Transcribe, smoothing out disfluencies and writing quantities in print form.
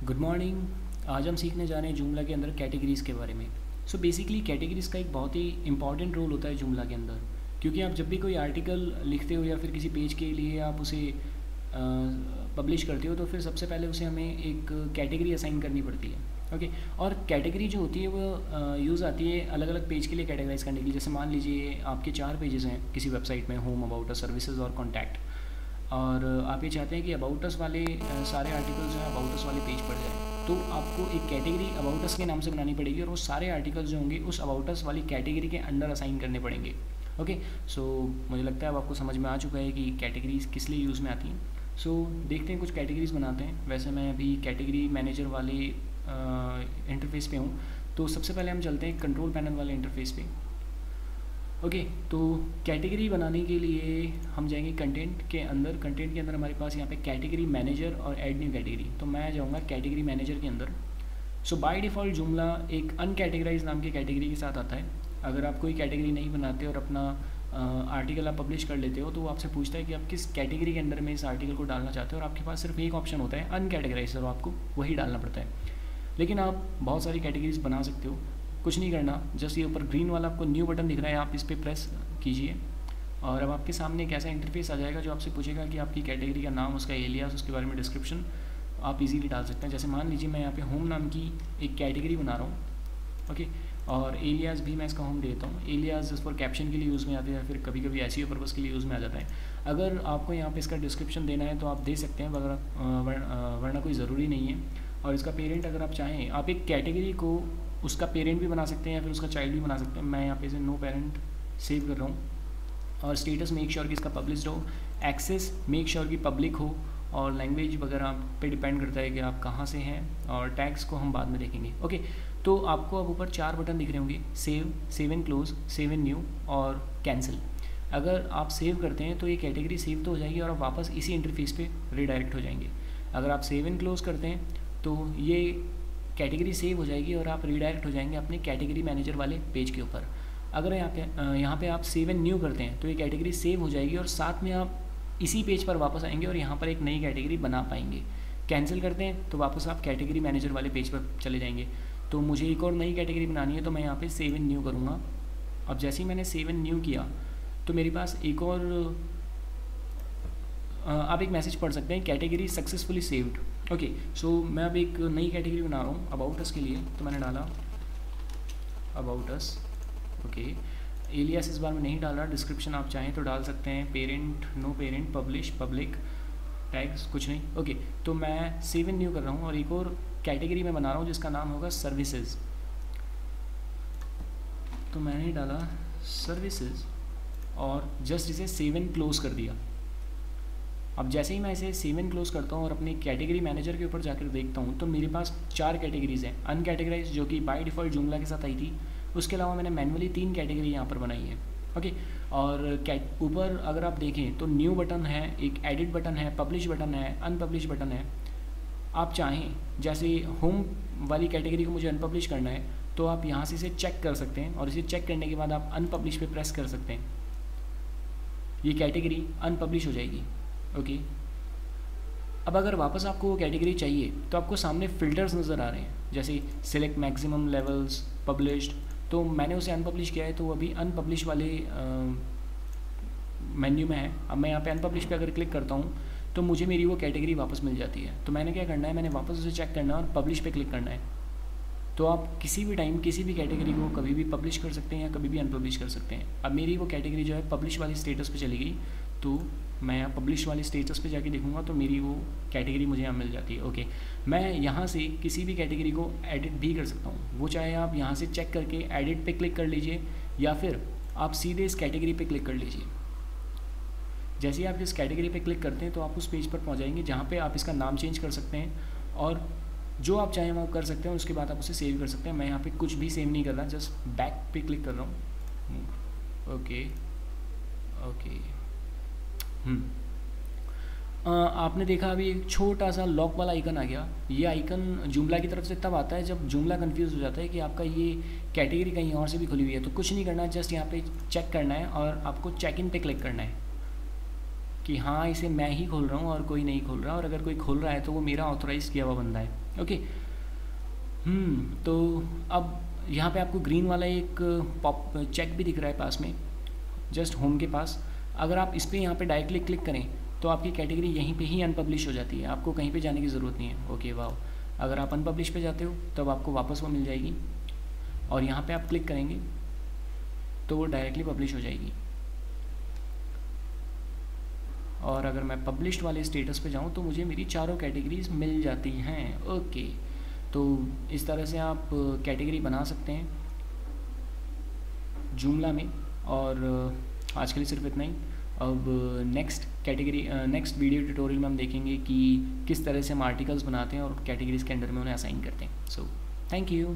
Good morning. आज हम सीखने जा रहे हैं जुमला के अंदर कैटेगरीज़ के बारे में। सो बेसिकली कैटेगरीज़ का एक बहुत ही इंपॉर्टेंट रोल होता है जुमला के अंदर, क्योंकि आप जब भी कोई आर्टिकल लिखते हो या फिर किसी पेज के लिए आप उसे पब्लिश करते हो तो फिर सबसे पहले उसे हमें एक कैटेगरी असाइन करनी पड़ती है। ओके और कैटेगरी जो होती है वो यूज़ आती है अलग अलग पेज के लिए कैटेगराइज करने के लिए। जैसे मान लीजिए आपके 4 पेजेस हैं किसी वेबसाइट में, होम, अबाउट अस, सर्विसेज और कॉन्टैक्ट, और आप ये चाहते हैं कि अबाउट अस वाले सारे आर्टिकल्स जो हैं अबाउट अस वाले पेज पर जाएँ, तो आपको एक कैटेगरी अबाउट अस के नाम से बनानी पड़ेगी और वो सारे आर्टिकल्स जो होंगे उस अबाउट अस वाली कैटेगरी के अंडर असाइन करने पड़ेंगे। ओके सो मुझे लगता है अब आपको समझ में आ चुका है कि कैटेगरीज किस लिए यूज़ में आती हैं। सो देखते हैं कुछ कैटेगरीज बनाते हैं। वैसे मैं अभी कैटेगरी मैनेजर वाले इंटरफेस पे हूँ, तो सबसे पहले हम चलते हैं कंट्रोल पैनल वाले इंटरफेस पे। ओके तो कैटेगरी बनाने के लिए हम जाएंगे कंटेंट के अंदर। कंटेंट के अंदर हमारे पास यहाँ पे कैटेगरी मैनेजर और ऐड न्यू कैटेगरी, तो मैं जाऊँगा कैटेगरी मैनेजर के अंदर। सो बाय डिफ़ॉल्ट जुमला एक अनकैटेगराइज नाम की कैटेगरी के साथ आता है। अगर आप कोई कैटेगरी नहीं बनाते और अपना आर्टिकल आप पब्लिश कर लेते हो तो वो आपसे पूछता है कि आप किस कैटेगरी के अंदर में इस आर्टिकल को डालना चाहते हो, और आपके पास सिर्फ एक ऑप्शन होता है अनकैटेगराइज, और आपको वही डालना पड़ता है। लेकिन आप बहुत सारी कैटेगरीज बना सकते हो। कुछ नहीं करना, जस्ट ये ऊपर ग्रीन वाला आपको न्यू बटन दिख रहा है, आप इस पर प्रेस कीजिए और अब आपके सामने एक ऐसा इंटरफेस आ जाएगा जो आपसे पूछेगा कि आपकी कैटेगरी का नाम, उसका एलियास, उसके बारे में डिस्क्रिप्शन आप इजीली डाल सकते हैं। जैसे मान लीजिए मैं यहाँ पे होम नाम की एक कैटेगरी बना रहा हूँ। ओके और एलियास भी मैं इसका होम देता हूँ। एलियास जस्ट फॉर कैप्शन के लिए यूज़ में आते हैं, फिर कभी कभी एसईओ पर्पज़ के लिए यूज़ में आ जाता है। अगर आपको यहाँ पे इसका डिस्क्रिप्शन देना है तो आप दे सकते हैं, वरना कोई ज़रूरी नहीं है। और इसका पेरेंट अगर आप चाहें, आप एक कैटेगरी को उसका पेरेंट भी बना सकते हैं या फिर उसका चाइल्ड भी बना सकते हैं। मैं यहाँ पे इसे नो पेरेंट सेव कर रहा हूँ। और स्टेटस मेक श्योर कि इसका पब्लिश्ड हो, एक्सेस मेक श्योर कि पब्लिक हो, और लैंग्वेज वगैरह पे डिपेंड करता है कि आप कहाँ से हैं, और टैग्स को हम बाद में देखेंगे। ओके तो आपको अब ऊपर 4 बटन दिख रहे होंगे, save, save in close, save in new और कैंसिल। अगर आप सेव करते हैं तो ये कैटेगरी सेव तो हो जाएगी और आप वापस इसी इंटरफेस पे रिडायरेक्ट हो जाएंगे। अगर आप सेव इन क्लोज करते हैं तो ये कैटेगरी सेव हो जाएगी और आप रीडायरेक्ट हो जाएंगे अपने कैटेगरी मैनेजर वाले पेज के ऊपर। अगर यहाँ पे आप सेव एंड न्यू करते हैं तो ये कैटेगरी सेव हो जाएगी और साथ में आप इसी पेज पर वापस आएंगे और यहाँ पर एक नई कैटेगरी बना पाएंगे। कैंसिल करते हैं तो वापस आप कैटेगरी मैनेजर वाले पेज पर चले जाएंगे। तो मुझे एक और नई कैटेगरी बनानी है तो मैं यहाँ पे सेव एंड न्यू करूँगा। अब जैसे ही मैंने सेव एंड न्यू किया तो मेरे पास एक और आप एक मैसेज पढ़ सकते हैं, category successfully saved. Okay so मैं अब एक नई कैटेगरी बना रहा हूँ अबाउट अस के लिए, तो मैंने डाला अबाउट अस। ओके एलियास इस बार में नहीं डाल रहा, डिस्क्रिप्शन आप चाहें तो डाल सकते हैं, parent, no parent, publish, public, tags कुछ नहीं। ओके तो मैं सेव एंड न्यू कर रहा हूँ और एक और कैटेगरी में बना रहा हूँ जिसका नाम होगा सर्विसेज। तो मैंने डाला सर्विसेज और जस्ट इसे सेव एंड क्लोज कर दिया। अब जैसे ही मैं इसे सेव एंड क्लोज करता हूँ और अपनी कैटेगरी मैनेजर के ऊपर जाकर देखता हूँ तो मेरे पास 4 कैटेगरीज हैं अनकैटेगराइज, जो कि बाय डिफ़ॉल्ट जुमला के साथ आई थी। उसके अलावा मैंने मैनुअली 3 कैटेगरी यहाँ पर बनाई है। ओके और ऊपर अगर आप देखें तो न्यू बटन है, एक एडिट बटन है, पब्लिश बटन है, अनपब्लिश बटन है। आप चाहें जैसे होम वाली कैटेगरी को मुझे अनपब्लिश करना है तो आप यहाँ से इसे चेक कर सकते हैं और इसे चेक करने के बाद आप अनपब्लिश पे प्रेस कर सकते हैं, ये कैटेगरी अनपब्लिश हो जाएगी। ओके अब अगर वापस आपको वो कैटेगरी चाहिए तो आपको सामने फ़िल्टर्स नज़र आ रहे हैं, जैसे सिलेक्ट मैक्सिमम लेवल्स, पब्लिश्ड, तो मैंने उसे अनपब्लिश किया है तो वो अभी अनपब्लिश वाले मेन्यू में है। अब मैं यहाँ पे अनपब्लिश पे अगर क्लिक करता हूँ तो मुझे मेरी वो कैटेगरी वापस मिल जाती है। तो मैंने क्या करना है, मैंने वापस उसे चेक करना है और पब्लिश पे क्लिक करना है। तो आप किसी भी टाइम किसी भी कैटेगरी को कभी भी पब्लिश कर सकते हैं या कभी भी अनपब्लिश कर सकते हैं। अब मेरी वो कैटेगरी जो है पब्लिश वाली स्टेटस पे चली गई, तो मैं यहाँ पब्लिश वाली स्टेटस पे जाके देखूँगा तो मेरी वो कैटेगरी मुझे यहाँ मिल जाती है। ओके मैं यहाँ से किसी भी कैटेगरी को एडिट भी कर सकता हूँ, वो चाहे आप यहाँ से चेक करके एडिट पे क्लिक कर लीजिए या फिर आप सीधे इस कैटेगरी पे क्लिक कर लीजिए। जैसे ही आप इस कैटेगरी पे क्लिक करते हैं तो आप उस पेज पर पहुँच जाएंगे जहाँ पे आप इसका नाम चेंज कर सकते हैं और जो आप चाहें वो कर सकते हैं। उसके बाद आप उसे सेव कर सकते हैं। मैं यहाँ पे कुछ भी सेव नहीं कर रहा, जस्ट बैक पे क्लिक कर रहा हूँ। ओके ओके आपने देखा अभी एक छोटा सा लॉक वाला आइकन आ गया। ये आइकन जुमला की तरफ से तब आता है जब जुमला कंफ्यूज हो जाता है कि आपका ये कैटेगरी कहीं और से भी खुली हुई है। तो कुछ नहीं करना, जस्ट यहाँ पे चेक करना है और आपको चेक इन पे क्लिक करना है कि हाँ इसे मैं ही खोल रहा हूँ और कोई नहीं खोल रहा, और अगर कोई खोल रहा है तो वो मेरा ऑथोराइज किया हुआ बंदा है। ओके। तो अब यहाँ पे आपको ग्रीन वाला एक पॉप चेक भी दिख रहा है पास में, जस्ट होम के पास। अगर आप इस पर यहाँ पे डायरेक्टली क्लिक करें तो आपकी कैटेगरी यहीं पे ही अनपब्लिश हो जाती है, आपको कहीं पे जाने की ज़रूरत नहीं है। ओके वाह, अगर आप अनपब्लिश पे जाते हो तब आपको वापस वो मिल जाएगी, और यहाँ पे आप क्लिक करेंगे तो वो डायरेक्टली पब्लिश हो जाएगी। और अगर मैं पब्लिश्ड वाले स्टेटस पे जाऊँ तो मुझे मेरी चारों कैटेगरीज मिल जाती हैं। ओके, तो इस तरह से आप कैटेगरी बना सकते हैं जूमला में। और आज के लिए सिर्फ इतना ही। अब नेक्स्ट वीडियो ट्यूटोरियल में हम देखेंगे कि किस तरह से हम आर्टिकल्स बनाते हैं और कैटेगरीज के अंडर में उन्हें असाइन करते हैं। So thank you.